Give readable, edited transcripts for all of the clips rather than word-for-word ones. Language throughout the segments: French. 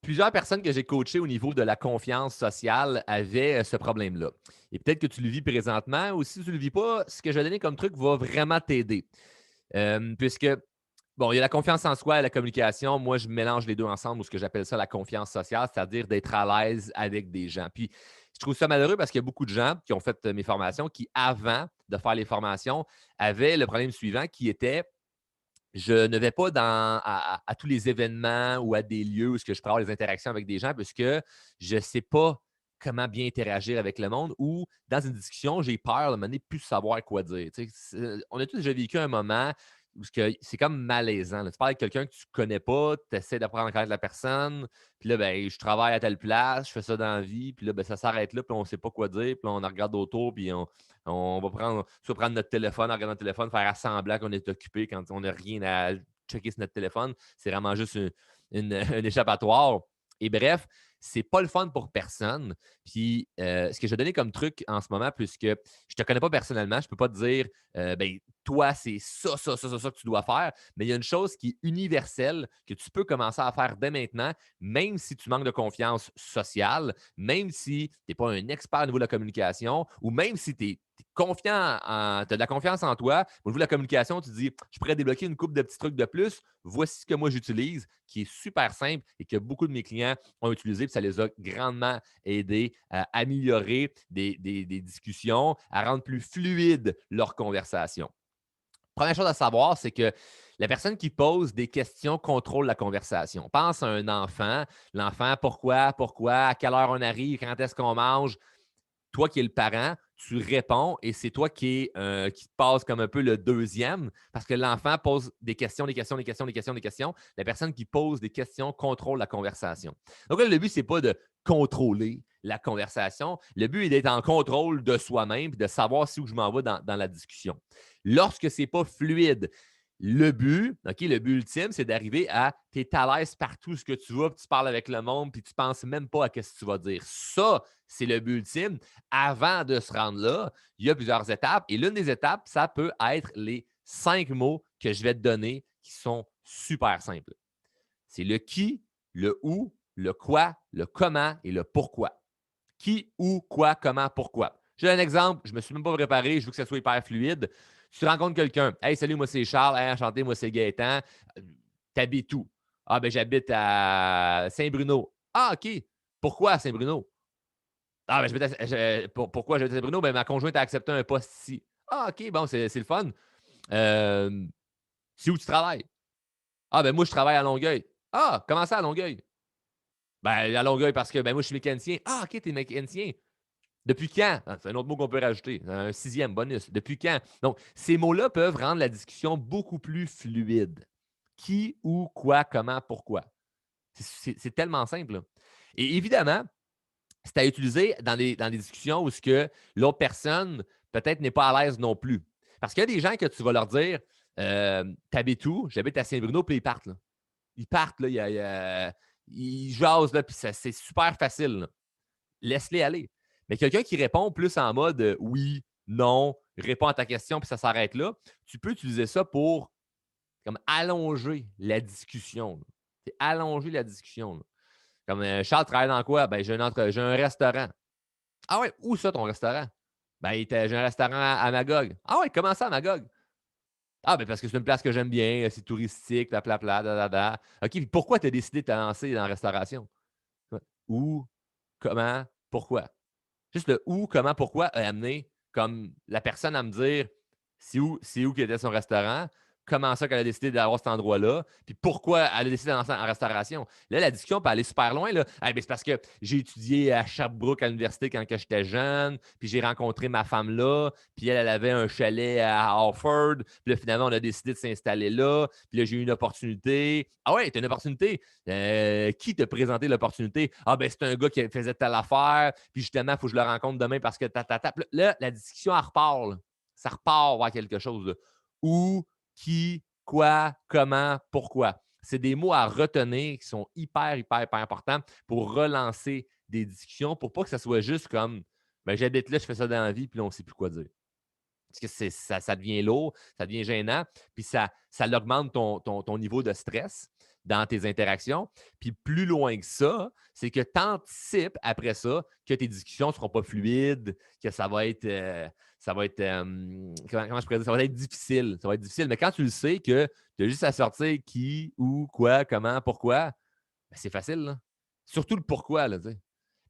Plusieurs personnes que j'ai coachées au niveau de la confiance sociale avaient ce problème-là. Et peut-être que tu le vis présentement ou si tu ne le vis pas, ce que je vais donner comme truc va vraiment t'aider. Puisque, bon, il y a la confiance en soi et la communication. Moi, je mélange les deux ensemble ou ce que j'appelle ça la confiance sociale, c'est-à-dire d'être à l'aise avec des gens. Puis, je trouve ça malheureux parce qu'il y a beaucoup de gens qui ont fait mes formations qui, avant de faire les formations, avaient le problème suivant qui était je ne vais pas à tous les événements ou à des lieux où ce que je peux avoir des interactions avec des gens puisque je ne sais pas comment bien interagir avec le monde ou dans une discussion, j'ai peur de un moment donné, plus savoir quoi dire. Tu sais, on a tous déjà vécu un moment où c'est comme malaisant, là. Tu parles avec quelqu'un que tu ne connais pas, tu essaies d'apprendre à connaître la personne, puis là, ben, je travaille à telle place, je fais ça dans la vie, puis là, ben, ça s'arrête là, puis on ne sait pas quoi dire, puis là, on regarde autour, puis on va soit prendre notre téléphone, regarder notre téléphone, faire semblant qu'on est occupé quand on n'a rien à checker sur notre téléphone. C'est vraiment juste un échappatoire. Et bref, c'est pas le fun pour personne. Puis, ce que je vais donner comme truc en ce moment, puisque je te connais pas personnellement, je peux pas te dire, ben, toi, c'est ça que tu dois faire. Mais il y a une chose qui est universelle que tu peux commencer à faire dès maintenant, même si tu manques de confiance sociale, même si tu n'es pas un expert au niveau de la communication, ou même si tu es confiant, tu as de la confiance en toi, au niveau de la communication, tu te dis, je pourrais débloquer une couple de petits trucs de plus. Voici ce que moi j'utilise, qui est super simple et que beaucoup de mes clients ont utilisé, puis ça les a grandement aidés à améliorer des discussions, à rendre plus fluide leur conversation. Première chose à savoir, c'est que la personne qui pose des questions contrôle la conversation. Pense à un enfant. L'enfant, pourquoi, à quelle heure on arrive, quand est-ce qu'on mange. Toi qui es le parent, tu réponds et c'est toi qui passe comme un peu le deuxième parce que l'enfant pose des questions, des questions, des questions, des questions, des questions. La personne qui pose des questions contrôle la conversation. Donc là, le but, ce n'est pas de contrôler la conversation. Le but est d'être en contrôle de soi-même et de savoir si où je m'en vais dans la discussion. Lorsque ce n'est pas fluide, le but ultime, c'est d'arriver à tu es à l'aise partout ce que tu vas, puis tu parles avec le monde, puis tu ne penses même pas à ce que tu vas dire. Ça, c'est le but ultime. Avant de se rendre là, il y a plusieurs étapes. Et l'une des étapes, ça peut être les 5 mots que je vais te donner qui sont super simples. C'est le qui, le où, le quoi, le comment et le pourquoi. Qui, où, quoi, comment, pourquoi. J'ai un exemple, je ne me suis même pas préparé, je veux que ça soit hyper fluide. Tu rencontres quelqu'un. Hey, salut, moi c'est Charles. Hey, enchanté, moi c'est Gaëtan. T'habites où? Ah, ben j'habite à Saint-Bruno. Ah, OK. Pourquoi à Saint-Bruno? Ah, ben, pourquoi j'habite à Saint-Bruno? Ben, ma conjointe a accepté un poste ici. Ah, OK, bon, c'est le fun. Euh, c'est où tu travailles? Ah, ben, moi, je travaille à Longueuil. Ah, comment ça à Longueuil? Ben, à Longueuil parce que ben, moi, je suis mécanicien. Ah, OK, t'es mécanicien. Depuis quand? Ah, c'est un autre mot qu'on peut rajouter. Un sixième bonus. Depuis quand? Donc, ces mots-là peuvent rendre la discussion beaucoup plus fluide. Qui, où, quoi, comment, pourquoi. C'est tellement simple, là. Et évidemment, c'est à utiliser dans des discussions où ce que l'autre personne peut-être n'est pas à l'aise non plus. Parce qu'il y a des gens que tu vas leur dire t'habites où? J'habite à Saint-Bruno, puis ils partent. Là. Ils partent, là, ils jasent, là, puis c'est super facile. Là. Laisse-les aller. Mais quelqu'un qui répond plus en mode oui, non, répond à ta question, puis ça s'arrête là, tu peux utiliser ça pour comme allonger la discussion. Là. C'est allonger la discussion. Là. Comme Charles travaille dans quoi? Ben, j'ai un restaurant. Ah ouais, où ça ton restaurant? Ben, j'ai un restaurant à Magog. Ah ouais, comment ça à Magog? Ah, ben parce que c'est une place que j'aime bien, c'est touristique, da. OK, puis pourquoi tu as décidé de te lancer dans la restauration? Ouais. Où, comment, pourquoi? Juste le où, comment, pourquoi a amené comme la personne à me dire c'est où qu'était son restaurant, comment ça qu'elle a décidé d'avoir cet endroit-là, puis pourquoi elle a décidé d'aller en restauration. Là, la discussion peut aller super loin. Là. Eh ben, c'est parce que j'ai étudié à Sherbrooke à l'université quand j'étais jeune, puis j'ai rencontré ma femme là, puis elle avait un chalet à Harford, puis là, finalement, on a décidé de s'installer là, puis là, j'ai eu une opportunité. Ah ouais, t'as une opportunité? Qui t'a présenté l'opportunité? Ah, ben, c'est un gars qui faisait telle affaire, puis justement, il faut que je le rencontre demain parce que ta. Là, la discussion, elle repart. Là. Ça repart vers quelque chose. Là. Où, qui, quoi, comment, pourquoi. C'est des mots à retenir qui sont hyper, hyper, hyper importants pour relancer des discussions, pour pas que ça soit juste comme ben, j'habite là, je fais ça dans la vie, puis là, on ne sait plus quoi dire. Parce que ça devient lourd, ça devient gênant, puis ça augmente ton niveau de stress. dans tes interactions. Puis plus loin que ça, c'est que tu anticipes après ça que tes discussions ne seront pas fluides, que comment je pourrais dire, ça va être difficile. Ça va être difficile. Mais quand tu le sais que tu as juste à sortir qui, où, quoi, comment, pourquoi, ben, c'est facile, là. Surtout le pourquoi, là, tu sais.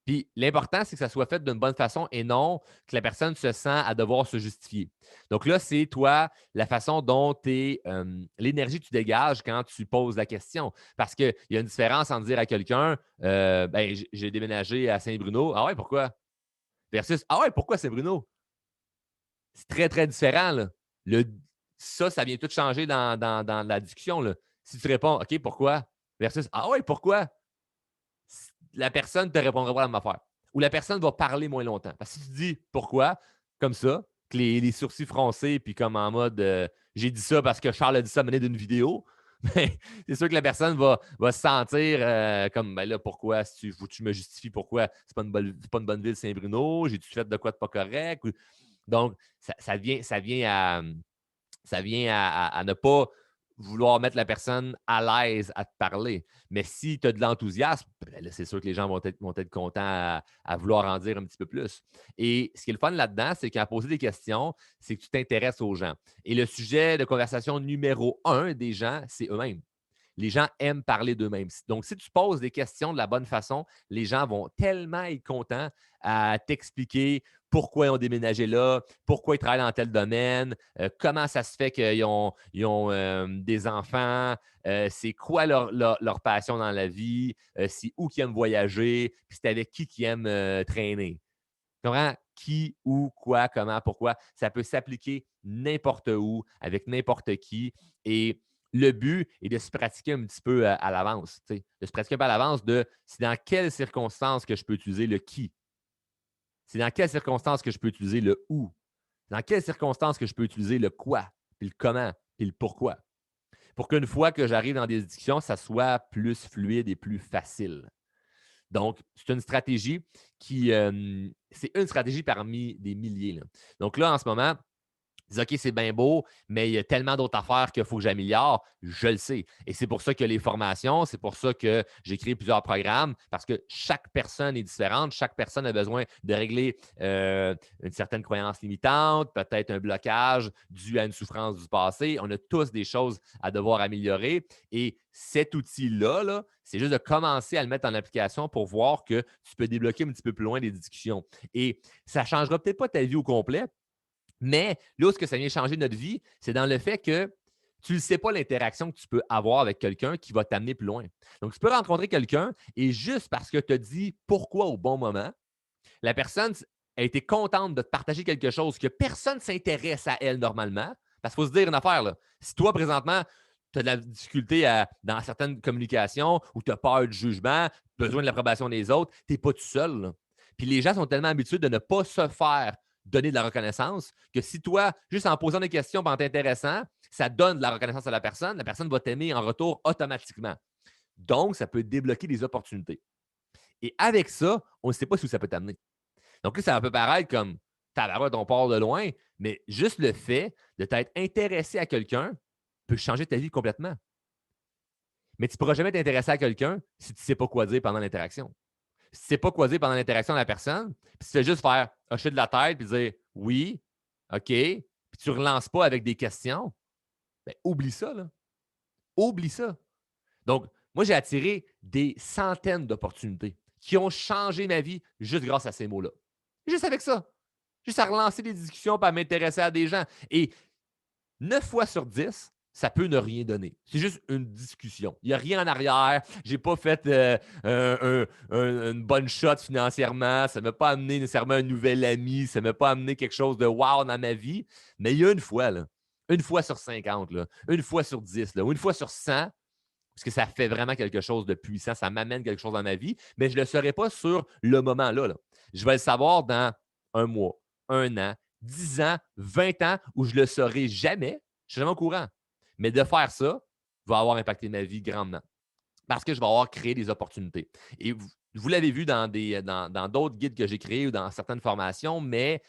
Puis l'important, c'est que ça soit fait d'une bonne façon et non que la personne se sent à devoir se justifier. Donc là, c'est toi, la façon dont l'énergie que tu dégages quand tu poses la question. Parce qu'il y a une différence entre dire à quelqu'un ben, j'ai déménagé à Saint-Bruno. Ah ouais, pourquoi? Versus ah ouais, pourquoi Saint-Bruno? C'est très, très différent. Là. Le, ça vient tout changer dans la discussion. Là. Si tu réponds OK, pourquoi? Versus ah ouais, pourquoi? La personne ne te répondra pas à la même affaire. Ou la personne va parler moins longtemps. Parce que si tu dis pourquoi, comme ça, que les sourcils froncés, puis comme en mode j'ai dit ça parce que Charles a dit ça mené d'une vidéo, ben, c'est sûr que la personne va se sentir comme ben là, pourquoi, si tu me justifies pourquoi c'est pas pas une bonne ville Saint-Bruno, j'ai-tu fait de quoi de pas correct? Donc, ça vient à ne pas vouloir mettre la personne à l'aise à te parler. Mais si tu as de l'enthousiasme, ben là, c'est sûr que les gens vont être contents à vouloir en dire un petit peu plus. Et ce qui est le fun là-dedans, c'est qu'à poser des questions, c'est que tu t'intéresses aux gens. Et le sujet de conversation numéro un des gens, c'est eux-mêmes. Les gens aiment parler d'eux-mêmes. Donc, si tu poses des questions de la bonne façon, les gens vont tellement être contents à t'expliquer pourquoi ils ont déménagé là, pourquoi ils travaillent dans tel domaine, comment ça se fait qu'ils ont des enfants, c'est quoi leur passion dans la vie, c'est où qu'ils aiment voyager, puis c'est avec qui aiment traîner. Tu comprends? Qui, où, quoi, comment, pourquoi. Ça peut s'appliquer n'importe où, avec n'importe qui. Et le but est de se pratiquer un petit peu à l'avance. De se pratiquer un peu à l'avance de c'est dans quelles circonstances que je peux utiliser le qui. C'est dans quelles circonstances que je peux utiliser le où. Dans quelles circonstances que je peux utiliser le quoi, puis le comment, puis le pourquoi. Pour qu'une fois que j'arrive dans des discussions, ça soit plus fluide et plus facile. Donc, c'est une stratégie c'est une stratégie parmi des milliers. Là. Donc là, en ce moment, dis OK, c'est bien beau, mais il y a tellement d'autres affaires qu'il faut que j'améliore. Je le sais. Et c'est pour ça que les formations, c'est pour ça que j'ai créé plusieurs programmes, parce que chaque personne est différente. Chaque personne a besoin de régler une certaine croyance limitante, peut-être un blocage dû à une souffrance du passé. On a tous des choses à devoir améliorer. Et cet outil-là, là, c'est juste de commencer à le mettre en application pour voir que tu peux débloquer un petit peu plus loin les discussions. Et ça ne changera peut-être pas ta vie au complet, mais là où ce que ça vient changer notre vie, c'est dans le fait que tu ne sais pas l'interaction que tu peux avoir avec quelqu'un qui va t'amener plus loin. Donc, tu peux rencontrer quelqu'un et juste parce que tu as dit pourquoi au bon moment, la personne a été contente de te partager quelque chose que personne ne s'intéresse à elle normalement. Parce qu'il faut se dire une affaire, là. Si toi, présentement, tu as de la difficulté dans certaines communications ou tu as peur du jugement, besoin de l'approbation des autres, tu n'es pas tout seul. Là. Puis les gens sont tellement habitués de ne pas se faire donner de la reconnaissance que si toi, juste en posant des questions et en t'intéressant, ça donne de la reconnaissance à la personne va t'aimer en retour automatiquement. Donc, ça peut débloquer des opportunités. Et avec ça, on ne sait pas où ça peut t'amener. Donc là, ça peut paraître comme tabarouette, on part de loin, mais juste le fait de t'être intéressé à quelqu'un peut changer ta vie complètement. Mais tu ne pourras jamais t'intéresser à quelqu'un si tu ne sais pas quoi dire pendant l'interaction. Si tu ne sais pas quoi dire pendant l'interaction de la personne, puis tu fais juste faire hocher de la tête puis dire oui, OK, puis tu ne relances pas avec des questions, ben, oublie ça, là. Oublie ça. Donc, moi, j'ai attiré des centaines d'opportunités qui ont changé ma vie juste grâce à ces mots-là. Juste avec ça. Juste à relancer des discussions et à m'intéresser à des gens. Et 9 fois sur 10, ça peut ne rien donner. C'est juste une discussion. Il n'y a rien en arrière. Je n'ai pas fait une bonne shot financièrement. Ça ne m'a pas amené nécessairement un nouvel ami. Ça ne m'a pas amené quelque chose de wow dans ma vie. Mais il y a une fois, là, une fois sur 50, là, une fois sur 10, là, ou une fois sur 100, parce que ça fait vraiment quelque chose de puissant. Ça m'amène quelque chose dans ma vie. Mais je ne le saurai pas sur le moment-là. Là. Je vais le savoir dans un mois, un an, 10 ans, 20 ans, où je ne le saurai jamais. Je suis jamais au courant. Mais de faire ça va avoir impacté ma vie grandement. Parce que je vais avoir créé des opportunités. Et vous l'avez vu dans d'autres guides que j'ai créés ou dans certaines formations, mais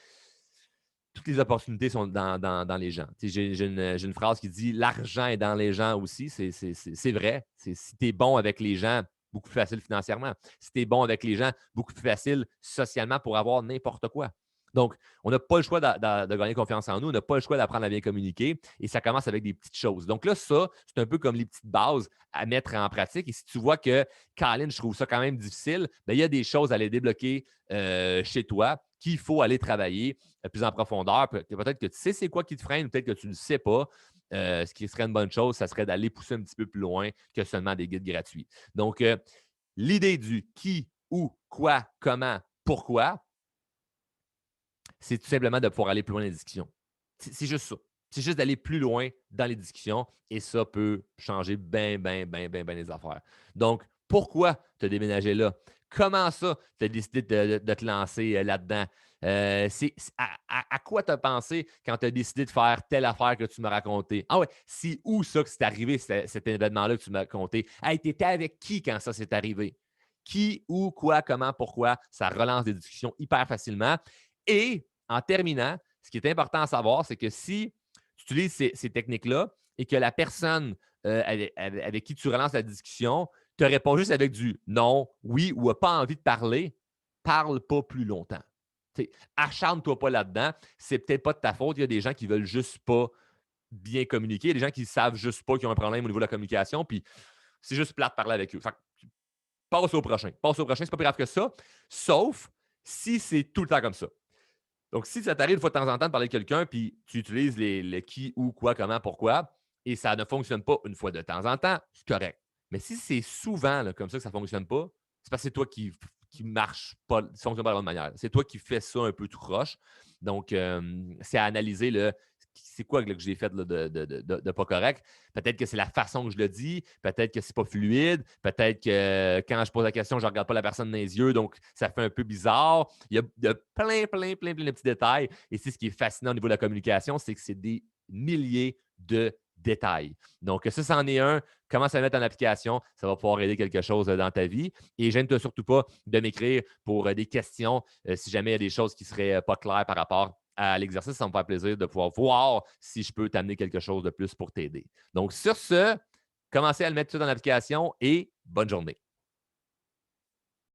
toutes les opportunités sont dans les gens. J'ai une phrase qui dit l'argent est dans les gens aussi. C'est vrai. Si tu es bon avec les gens, beaucoup plus facile financièrement. Si tu es bon avec les gens, beaucoup plus facile socialement pour avoir n'importe quoi. Donc, on n'a pas le choix de gagner confiance en nous, on n'a pas le choix d'apprendre à bien communiquer et ça commence avec des petites choses. Donc là, ça, c'est un peu comme les petites bases à mettre en pratique. Et si tu vois que, Colin, je trouve ça quand même difficile, bien, il y a des choses à aller débloquer chez toi qu'il faut aller travailler plus en profondeur. Peut-être que tu sais c'est quoi qui te freine, peut-être que tu ne le sais pas. Ce qui serait une bonne chose, ça serait d'aller pousser un petit peu plus loin que seulement des guides gratuits. Donc, l'idée du qui, où, quoi, comment, pourquoi, c'est tout simplement de pouvoir aller plus loin dans les discussions. C'est juste ça. C'est juste d'aller plus loin dans les discussions et ça peut changer bien les affaires. Donc, pourquoi te déménager là? Comment ça, tu as décidé de te lancer là-dedans? À quoi tu as pensé quand tu as décidé de faire telle affaire que tu m'as raconté? Ah ouais, c'est où ça que c'est arrivé, cet événement-là que tu m'as raconté? Hey, tu étais avec qui quand ça s'est arrivé? Qui, où, quoi, comment, pourquoi? Ça relance des discussions hyper facilement. Et en terminant, ce qui est important à savoir, c'est que si tu utilises ces techniques-là et que la personne avec qui tu relances la discussion te répond juste avec du non, oui ou n'a pas envie de parler, parle pas plus longtemps. Acharne-toi pas là-dedans. C'est peut-être pas de ta faute. Il y a des gens qui veulent juste pas bien communiquer. Il y a des gens qui savent juste pas qu'ils ont un problème au niveau de la communication. Puis c'est juste plate de parler avec eux. Fait que passe au prochain. Passe au prochain, c'est pas plus grave que ça. Sauf si c'est tout le temps comme ça. Donc, si ça t'arrive une fois de temps en temps de parler de quelqu'un, puis tu utilises les qui, où, quoi, comment, pourquoi, et ça ne fonctionne pas une fois de temps en temps, c'est correct. Mais si c'est souvent là, comme ça que ça ne fonctionne pas, c'est parce que c'est toi qui marche pas, qui ne fonctionne pas de la bonne manière. C'est toi qui fais ça un peu tout croche. Donc, c'est à analyser c'est quoi là, que j'ai fait là, de pas correct. Peut-être que c'est la façon que je le dis, peut-être que c'est pas fluide, peut-être que quand je pose la question, je ne regarde pas la personne dans les yeux, donc ça fait un peu bizarre. Il y a plein de petits détails. Et c'est ce qui est fascinant au niveau de la communication, c'est que c'est des milliers de détails. Donc, ça, c'en est un. Commence à le mettre en application. Ça va pouvoir aider quelque chose dans ta vie. Et gêne-toi surtout pas de m'écrire pour des questions si jamais il y a des choses qui ne seraient pas claires par rapport à l'exercice. Ça me fait plaisir de pouvoir voir si je peux t'amener quelque chose de plus pour t'aider. Donc, sur ce, commencez à le mettre tout dans l'application et bonne journée.